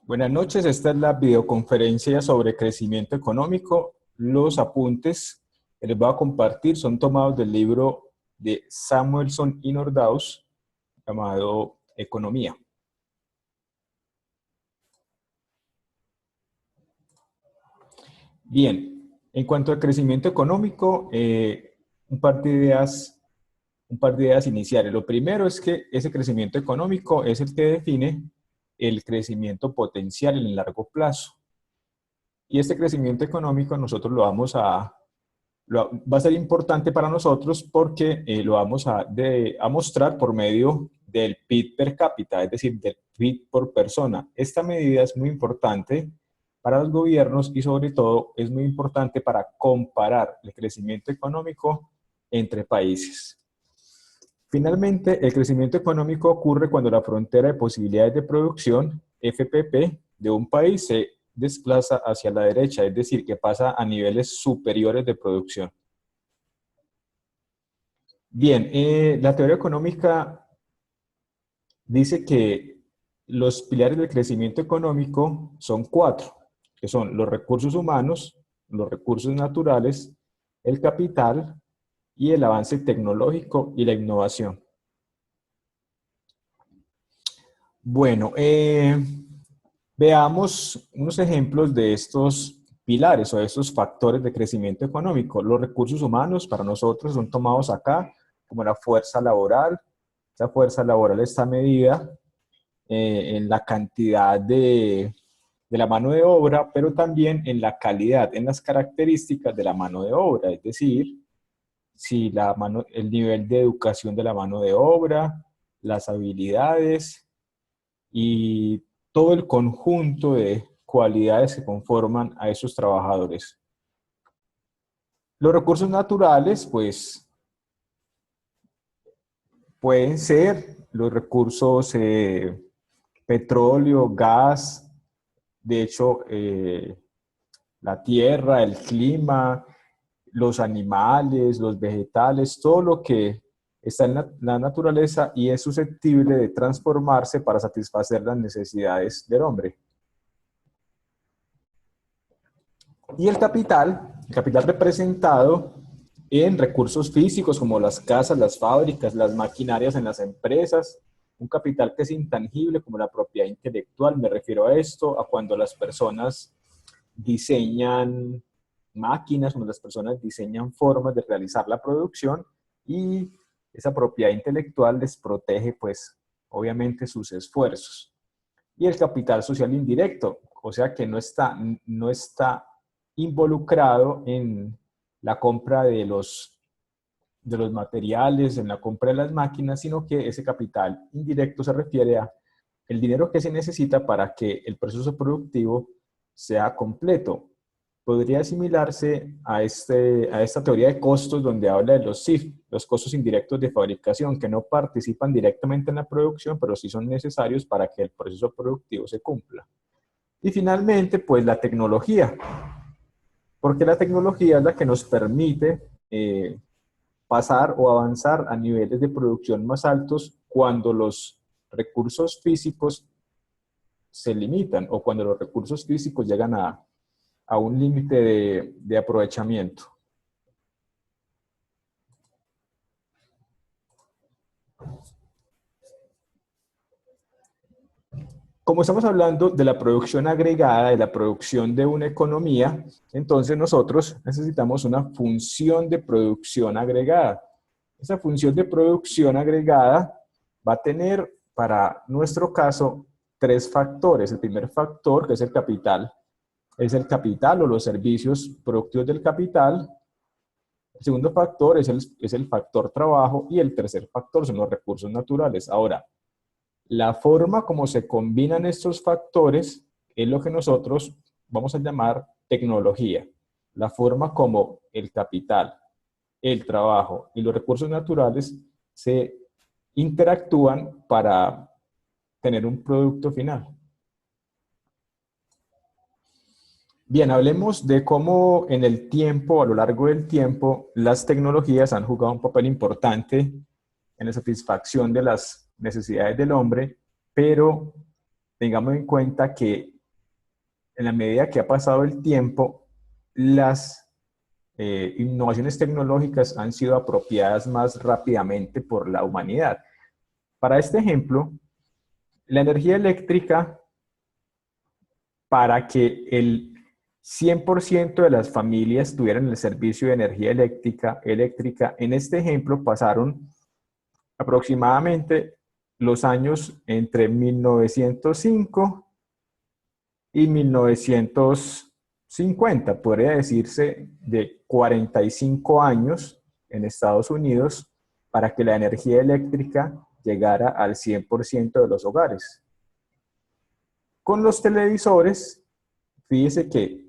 Buenas noches, esta es la videoconferencia sobre crecimiento económico. Los apuntes que les voy a compartir son tomados del libro de Samuelson y Nordaus llamado Economía. Bien, en cuanto al crecimiento económico, un par de ideas iniciales. Lo primero es que ese crecimiento económico es el que define el crecimiento potencial en el largo plazo. Y este crecimiento económico nosotros va a ser importante para nosotros porque lo vamos a mostrar por medio del PIB per cápita, es decir, del PIB por persona. Esta medida es muy importante para los gobiernos y sobre todo es muy importante para comparar el crecimiento económico entre países. Finalmente, el crecimiento económico ocurre cuando la frontera de posibilidades de producción, FPP, de un país se desplaza hacia la derecha, es decir, que pasa a niveles superiores de producción. Bien, la teoría económica dice que los pilares del crecimiento económico son 4, que son los recursos humanos, los recursos naturales, el capital y el avance tecnológico y la innovación. Bueno, veamos unos ejemplos de estos pilares o de estos factores de crecimiento económico. Los recursos humanos para nosotros son tomados acá como la fuerza laboral. Esa fuerza laboral está medida en la cantidad de la mano de obra, pero también en la calidad, en las características de la mano de obra, es decir, si el nivel de educación de la mano de obra, las habilidades y todo el conjunto de cualidades que conforman a esos trabajadores. Los recursos naturales, pues, pueden ser los recursos petróleo, gas, de hecho, la tierra, el clima, los animales, los vegetales, todo lo que está en la naturaleza y es susceptible de transformarse para satisfacer las necesidades del hombre. Y el capital representado en recursos físicos como las casas, las fábricas, las maquinarias en las empresas, un capital que es intangible como la propiedad intelectual. Me refiero a esto, a cuando las personas diseñan máquinas, cuando las personas diseñan formas de realizar la producción y esa propiedad intelectual les protege, pues, obviamente sus esfuerzos. Y el capital social indirecto, o sea que no está involucrado en la compra de los materiales, en la compra de las máquinas, sino que ese capital indirecto se refiere a el dinero que se necesita para que el proceso productivo sea completo. Podría asimilarse a esta teoría de costos donde habla de los CIF, los costos indirectos de fabricación, que no participan directamente en la producción, pero sí son necesarios para que el proceso productivo se cumpla. Y finalmente, pues la tecnología, porque la tecnología es la que nos permite pasar o avanzar a niveles de producción más altos cuando los recursos físicos se limitan o cuando los recursos físicos llegan a un límite de aprovechamiento. Como estamos hablando de la producción agregada, de la producción de una economía, entonces nosotros necesitamos una función de producción agregada. Esa función de producción agregada va a tener, para nuestro caso, 3 factores. El primer factor, que es el capital o los servicios productivos del capital. El segundo factor es el factor trabajo y el tercer factor son los recursos naturales. Ahora, la forma como se combinan estos factores es lo que nosotros vamos a llamar tecnología. La forma como el capital, el trabajo y los recursos naturales se interactúan para tener un producto final. Bien, hablemos de cómo en el tiempo, a lo largo del tiempo, las tecnologías han jugado un papel importante en la satisfacción de las necesidades del hombre, pero tengamos en cuenta que en la medida que ha pasado el tiempo, las innovaciones tecnológicas han sido apropiadas más rápidamente por la humanidad. Para este ejemplo, la energía eléctrica, para que el 100% de las familias tuvieran el servicio de energía eléctrica, en este ejemplo pasaron aproximadamente los años entre 1905 y 1950, podría decirse de 45 años en Estados Unidos para que la energía eléctrica llegara al 100% de los hogares. Con los televisores, fíjese que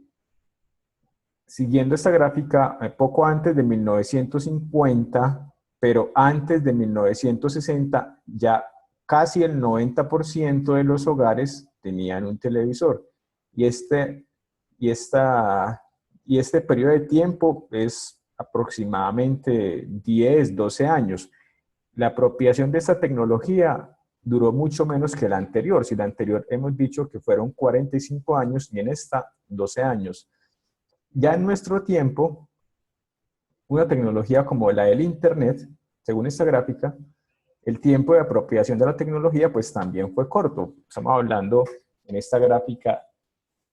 siguiendo esta gráfica, poco antes de 1950, pero antes de 1960, ya casi el 90% de los hogares tenían un televisor. Y este periodo de tiempo es aproximadamente 10, 12 años. La apropiación de esta tecnología duró mucho menos que la anterior. Si la anterior hemos dicho que fueron 45 años y en esta 12 años. Ya en nuestro tiempo, una tecnología como la del Internet, según esta gráfica, el tiempo de apropiación de la tecnología pues también fue corto. Estamos hablando en esta gráfica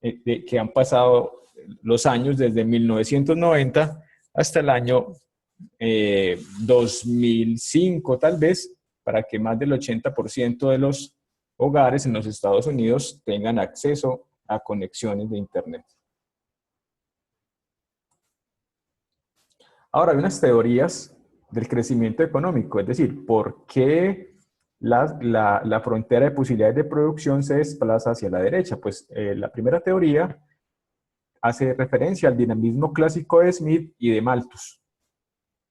de que han pasado los años desde 1990 hasta el año 2005 tal vez, para que más del 80% de los hogares en los Estados Unidos tengan acceso a conexiones de Internet. Ahora, hay unas teorías del crecimiento económico, es decir, por qué la frontera de posibilidades de producción se desplaza hacia la derecha. Pues la primera teoría hace referencia al dinamismo clásico de Smith y de Malthus.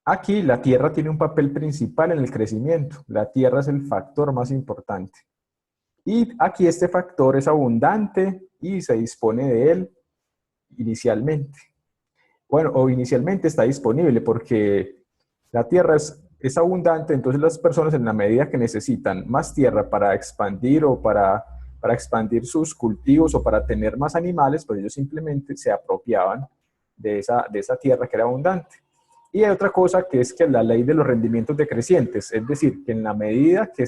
Aquí la tierra tiene un papel principal en el crecimiento. La tierra es el factor más importante. Y aquí este factor es abundante y se dispone de él inicialmente. Bueno, o inicialmente está disponible porque la tierra es abundante, entonces las personas en la medida que necesitan más tierra para expandir o para expandir sus cultivos o para tener más animales, pues ellos simplemente se apropiaban de esa tierra que era abundante. Y hay otra cosa que es que la ley de los rendimientos decrecientes, es decir, que en la medida que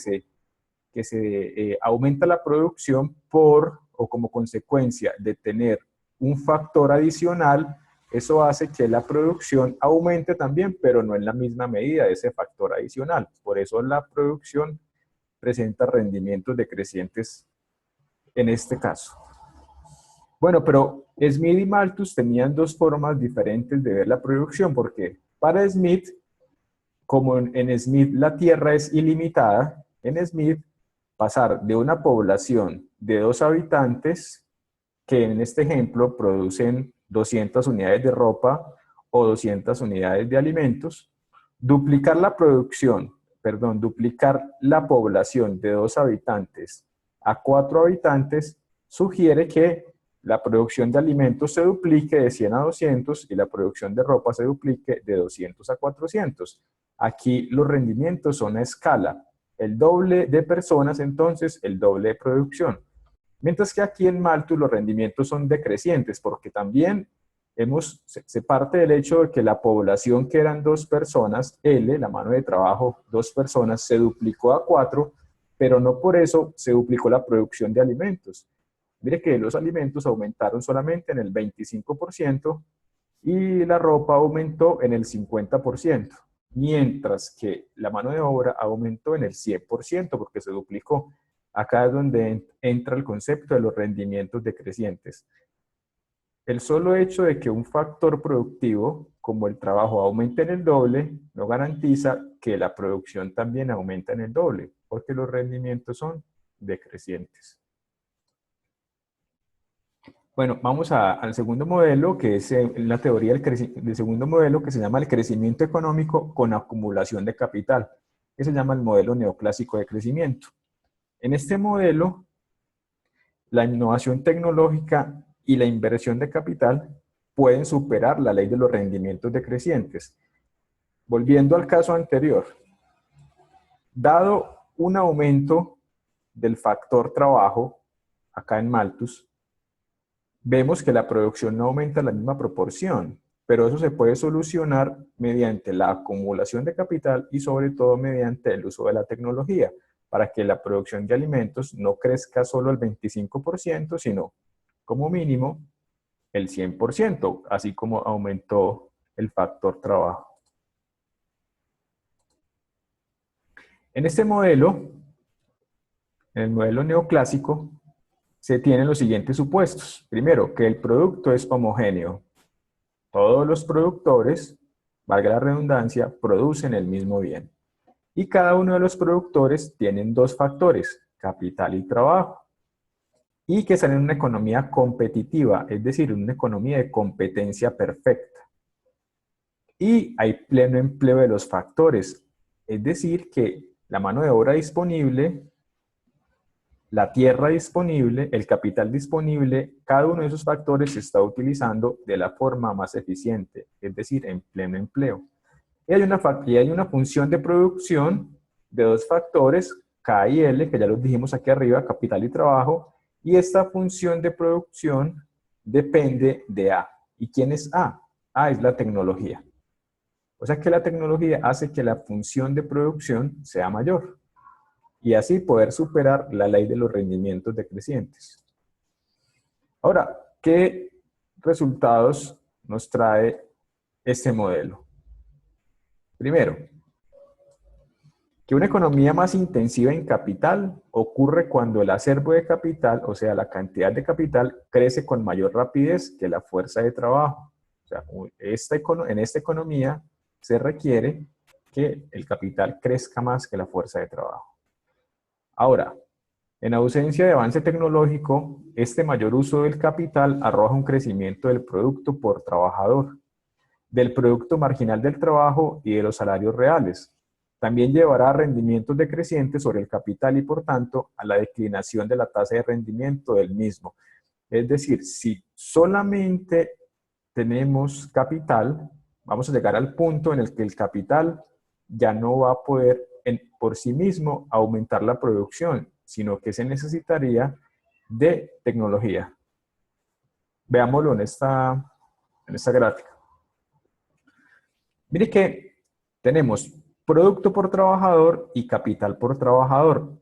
se aumenta la producción por o como consecuencia de tener un factor adicional, eso hace que la producción aumente también, pero no en la misma medida de ese factor adicional. Por eso la producción presenta rendimientos decrecientes en este caso. Bueno, pero Smith y Malthus tenían dos formas diferentes de ver la producción, porque para Smith, como en Smith la tierra es ilimitada, en Smith pasar de una población de 2 habitantes, que en este ejemplo producen 200 unidades de ropa o 200 unidades de alimentos, duplicar la población de 2 habitantes a 4 habitantes sugiere que la producción de alimentos se duplique de 100 a 200 y la producción de ropa se duplique de 200 a 400. Aquí los rendimientos son a escala. El doble de personas, entonces, el doble de producción. Mientras que aquí en Malthus los rendimientos son decrecientes, porque también se parte del hecho de que la población que eran 2 personas, L, la mano de trabajo, 2 personas, se duplicó a 4, pero no por eso se duplicó la producción de alimentos. Mire que los alimentos aumentaron solamente en el 25% y la ropa aumentó en el 50%, mientras que la mano de obra aumentó en el 100% porque se duplicó. Acá es donde entra el concepto de los rendimientos decrecientes. El solo hecho de que un factor productivo, como el trabajo, aumente en el doble, no garantiza que la producción también aumenta en el doble, porque los rendimientos son decrecientes. Bueno, vamos al segundo modelo, que es la teoría del segundo modelo, que se llama el crecimiento económico con acumulación de capital, que se llama el modelo neoclásico de crecimiento. En este modelo, la innovación tecnológica y la inversión de capital pueden superar la ley de los rendimientos decrecientes. Volviendo al caso anterior, dado un aumento del factor trabajo, acá en Malthus, vemos que la producción no aumenta en la misma proporción, pero eso se puede solucionar mediante la acumulación de capital y sobre todo mediante el uso de la tecnología, para que la producción de alimentos no crezca solo el 25%, sino como mínimo el 100%, así como aumentó el factor trabajo. En este modelo, en el modelo neoclásico, se tienen los siguientes supuestos. Primero, que el producto es homogéneo. Todos los productores, valga la redundancia, producen el mismo bien. Y cada uno de los productores tienen dos factores, capital y trabajo. Y que están en una economía competitiva, es decir, una economía de competencia perfecta. Y hay pleno empleo de los factores, es decir, que la mano de obra disponible, la tierra disponible, el capital disponible, cada uno de esos factores se está utilizando de la forma más eficiente, es decir, en pleno empleo. Y hay una función de producción de dos factores, K y L, que ya los dijimos aquí arriba, capital y trabajo, y esta función de producción depende de A. ¿Y quién es A? A es la tecnología. O sea que la tecnología hace que la función de producción sea mayor y así poder superar la ley de los rendimientos decrecientes. Ahora, ¿qué resultados nos trae este modelo? Primero, que una economía más intensiva en capital ocurre cuando el acervo de capital, o sea, la cantidad de capital, crece con mayor rapidez que la fuerza de trabajo. O sea, en esta economía se requiere que el capital crezca más que la fuerza de trabajo. Ahora, en ausencia de avance tecnológico, este mayor uso del capital arroja un crecimiento del producto por trabajador, del producto marginal del trabajo y de los salarios reales. También llevará a rendimientos decrecientes sobre el capital y, por tanto, a la declinación de la tasa de rendimiento del mismo. Es decir, si solamente tenemos capital, vamos a llegar al punto en el que el capital ya no va a poder por sí mismo aumentar la producción, sino que se necesitaría de tecnología. Veámoslo en esta gráfica. Mire que tenemos producto por trabajador y capital por trabajador.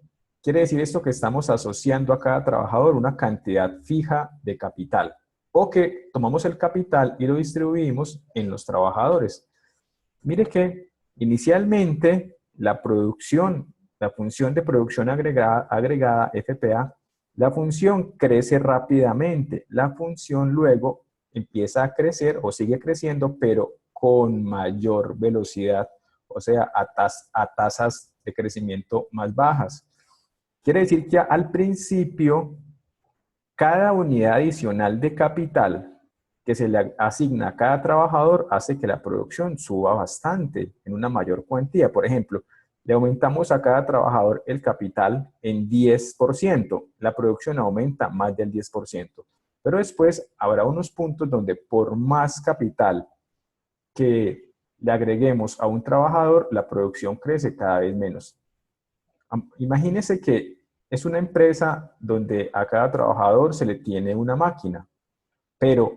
Quiere decir esto que estamos asociando a cada trabajador una cantidad fija de capital, o que tomamos el capital y lo distribuimos en los trabajadores. Mire que inicialmente la producción, la función de producción agregada FPA, la función crece rápidamente. La función luego empieza a crecer o sigue creciendo, pero con mayor velocidad, o sea, a tasas de crecimiento más bajas. Quiere decir que al principio, cada unidad adicional de capital que se le asigna a cada trabajador hace que la producción suba bastante, en una mayor cuantía. Por ejemplo, le aumentamos a cada trabajador el capital en 10%, la producción aumenta más del 10%. Pero después habrá unos puntos donde por más capital que le agreguemos a un trabajador, la producción crece cada vez menos. Imagínese que es una empresa donde a cada trabajador se le tiene una máquina, pero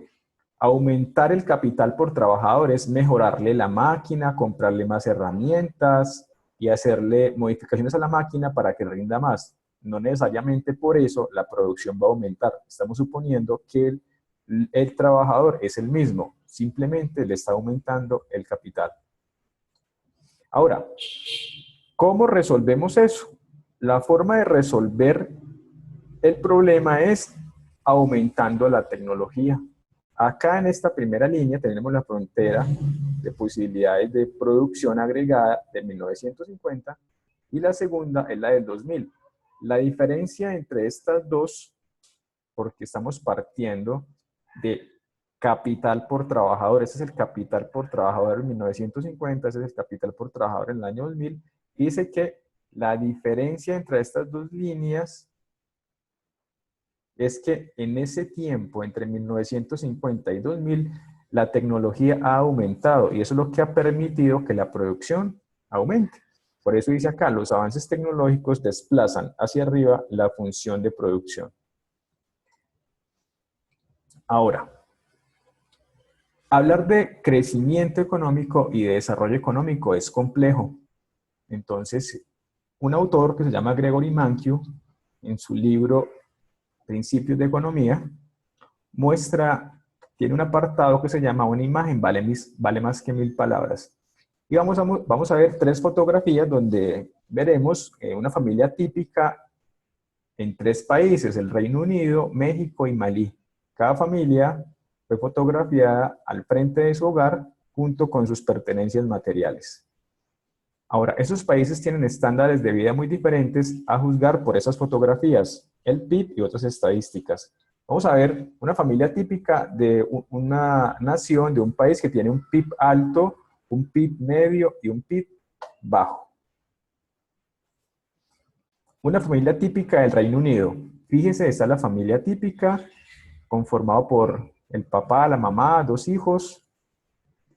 aumentar el capital por trabajador es mejorarle la máquina, comprarle más herramientas y hacerle modificaciones a la máquina para que rinda más. No necesariamente por eso la producción va a aumentar. Estamos suponiendo que el trabajador es el mismo, simplemente le está aumentando el capital. Ahora, ¿cómo resolvemos eso? La forma de resolver el problema es aumentando la tecnología. Acá en esta primera línea tenemos la frontera de posibilidades de producción agregada de 1950 y la segunda es la del 2000. La diferencia entre estas dos, porque estamos partiendo de capital por trabajador, ese es el capital por trabajador en 1950, ese es el capital por trabajador en el año 2000, dice que la diferencia entre estas dos líneas es que en ese tiempo, entre 1950 y 2000, la tecnología ha aumentado y eso es lo que ha permitido que la producción aumente. Por eso dice acá, los avances tecnológicos desplazan hacia arriba la función de producción. Ahora, hablar de crecimiento económico y de desarrollo económico es complejo. Entonces, un autor que se llama Gregory Mankiw, en su libro Principios de Economía, tiene un apartado que se llama Una imagen vale más que 1000 palabras. Y vamos a ver 3 fotografías donde veremos una familia típica en 3 países, el Reino Unido, México y Malí. Cada familia fue fotografiada al frente de su hogar junto con sus pertenencias materiales. Ahora, esos países tienen estándares de vida muy diferentes a juzgar por esas fotografías, el PIB y otras estadísticas. Vamos a ver una familia típica de una nación, de un país que tiene un PIB alto, un PIB medio y un PIB bajo. Una familia típica del Reino Unido. Fíjese, está la familia típica conformado por el papá, la mamá, 2 hijos.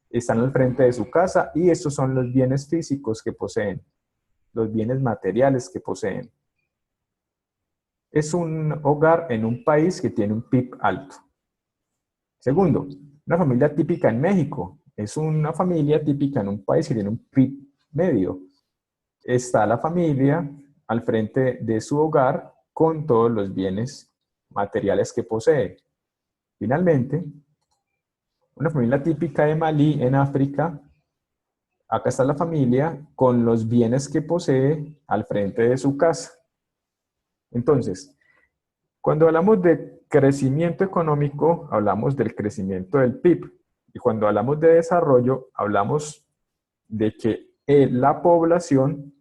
Están al frente de su casa y estos son los bienes físicos que poseen, los bienes materiales que poseen. Es un hogar en un país que tiene un PIB alto. Segundo, una familia típica en México. Es una familia típica en un país que tiene un PIB medio. Está la familia al frente de su hogar con todos los bienes materiales que posee. Finalmente, una familia típica de Malí en África. Acá está la familia con los bienes que posee al frente de su casa. Entonces, cuando hablamos de crecimiento económico, hablamos del crecimiento del PIB. Y cuando hablamos de desarrollo, hablamos de que la población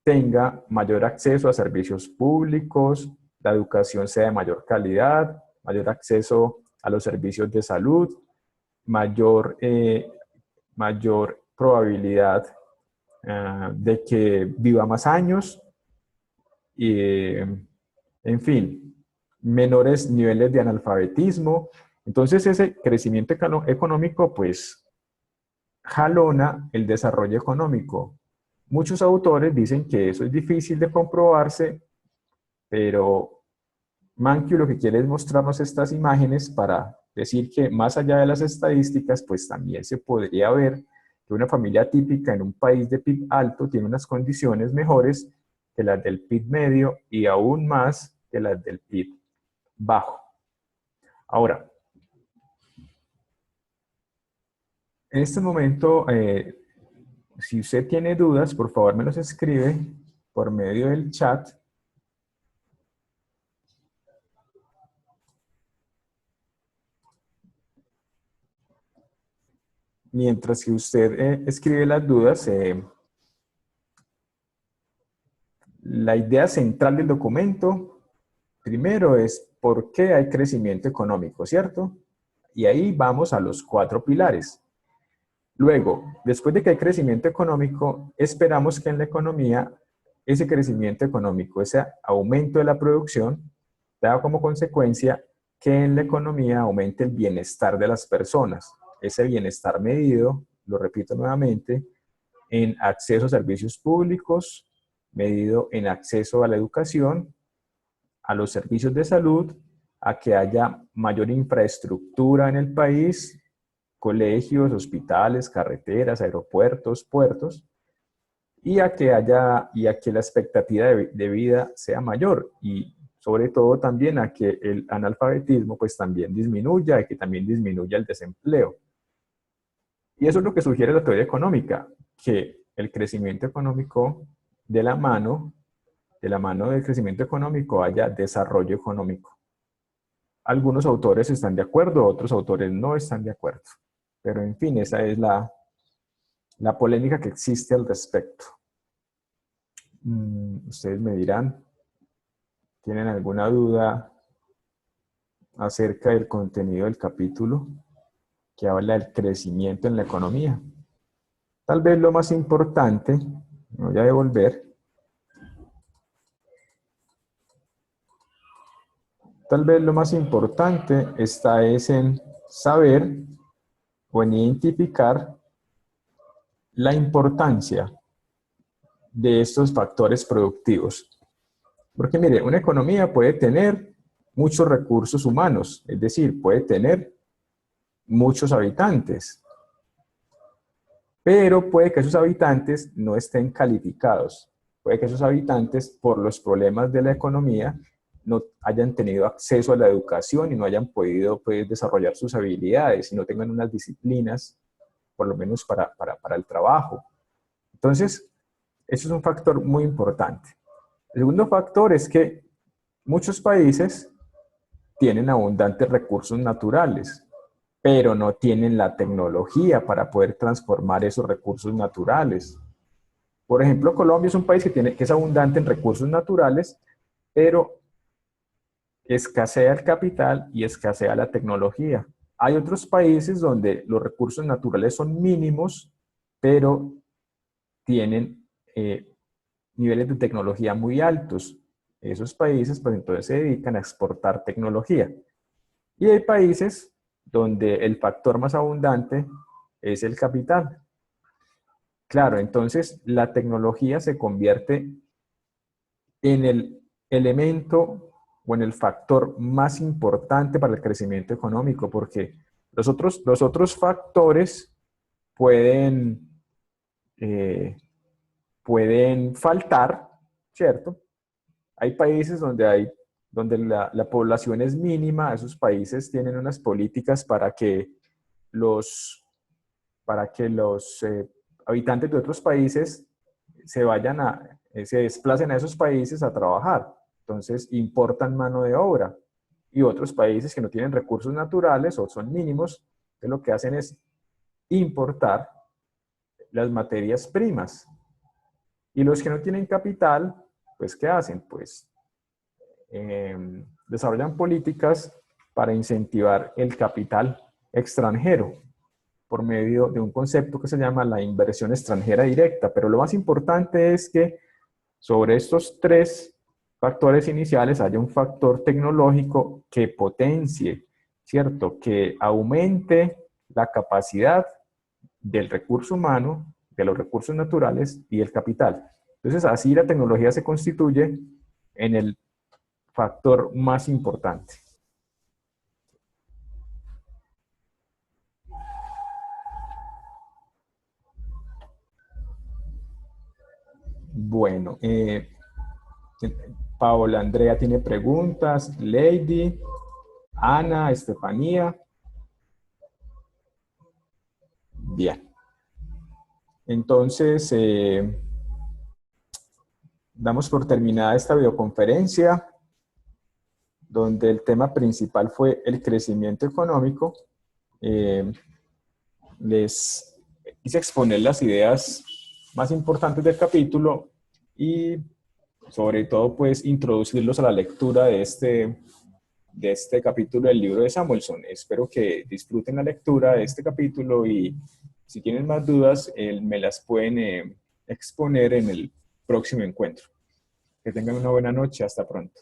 tenga mayor acceso a servicios públicos, la educación sea de mayor calidad, mayor acceso a los servicios de salud, mayor probabilidad de que viva más años, y, en fin, menores niveles de analfabetismo. Entonces ese crecimiento económico pues jalona el desarrollo económico. Muchos autores dicen que eso es difícil de comprobarse, pero Mankiw lo que quiere es mostrarnos estas imágenes para decir que más allá de las estadísticas, pues también se podría ver que una familia típica en un país de PIB alto tiene unas condiciones mejores que las del PIB medio y aún más que las del PIB bajo. Ahora, en este momento, si usted tiene dudas, por favor me los escribe por medio del chat. Mientras que usted escribe las dudas, la idea central del documento, primero es por qué hay crecimiento económico, ¿cierto? Y ahí vamos a los 4 pilares. Luego, después de que hay crecimiento económico, esperamos que en la economía ese crecimiento económico, ese aumento de la producción, da como consecuencia que en la economía aumente el bienestar de las personas. Ese bienestar medido, lo repito nuevamente, en acceso a servicios públicos, medido en acceso a la educación, a los servicios de salud, a que haya mayor infraestructura en el país, colegios, hospitales, carreteras, aeropuertos, puertos, y a que la expectativa de vida sea mayor, y sobre todo también a que el analfabetismo pues también disminuya, y que también disminuya el desempleo. Y eso es lo que sugiere la teoría económica, que el crecimiento económico de la mano del crecimiento económico haya desarrollo económico. Algunos autores están de acuerdo, otros autores no están de acuerdo. Pero en fin, esa es la polémica que existe al respecto. Ustedes me dirán, ¿tienen alguna duda acerca del contenido del capítulo que habla del crecimiento en la economía? Tal vez lo más importante, me voy a devolver, tal vez lo más importante está en saber o en identificar la importancia de estos factores productivos. Porque mire, una economía puede tener muchos recursos humanos, es decir, puede tener muchos habitantes, pero puede que esos habitantes no estén calificados. Puede que esos habitantes, por los problemas de la economía, no hayan tenido acceso a la educación y no hayan podido, pues, desarrollar sus habilidades y no tengan unas disciplinas, por lo menos para el trabajo. Entonces, eso es un factor muy importante. El segundo factor es que muchos países tienen abundantes recursos naturales, pero no tienen la tecnología para poder transformar esos recursos naturales. Por ejemplo, Colombia es un país que es abundante en recursos naturales, pero escasea el capital y escasea la tecnología. Hay otros países donde los recursos naturales son mínimos, pero tienen niveles de tecnología muy altos. Esos países, pues entonces se dedican a exportar tecnología. Y hay países donde el factor más abundante es el capital. Claro, entonces la tecnología se convierte en el elemento o en el factor más importante para el crecimiento económico, porque los otros factores pueden, eh, pueden faltar, ¿cierto? Hay países donde la población es mínima, esos países tienen unas políticas los, para que los habitantes de otros países se desplacen a esos países a trabajar. Entonces importan mano de obra. Y otros países que no tienen recursos naturales o son mínimos, lo que hacen es importar las materias primas. Y los que no tienen capital, pues ¿qué hacen? Pues desarrollan políticas para incentivar el capital extranjero por medio de un concepto que se llama la inversión extranjera directa. Pero lo más importante es que sobre estos tres factores iniciales haya un factor tecnológico que potencie, ¿cierto? Que aumente la capacidad del recurso humano, de los recursos naturales y el capital. Entonces, así la tecnología se constituye en el factor más importante. Bueno, Paola Andrea tiene preguntas, Lady, Ana, Estefanía. Bien. Entonces, damos por terminada esta videoconferencia, donde el tema principal fue el crecimiento económico. Les quise exponer las ideas más importantes del capítulo y sobre todo pues introducirlos a la lectura de este capítulo del libro de Samuelson. Espero que disfruten la lectura de este capítulo y si tienen más dudas me las pueden exponer en el próximo encuentro. Que tengan una buena noche. Hasta pronto.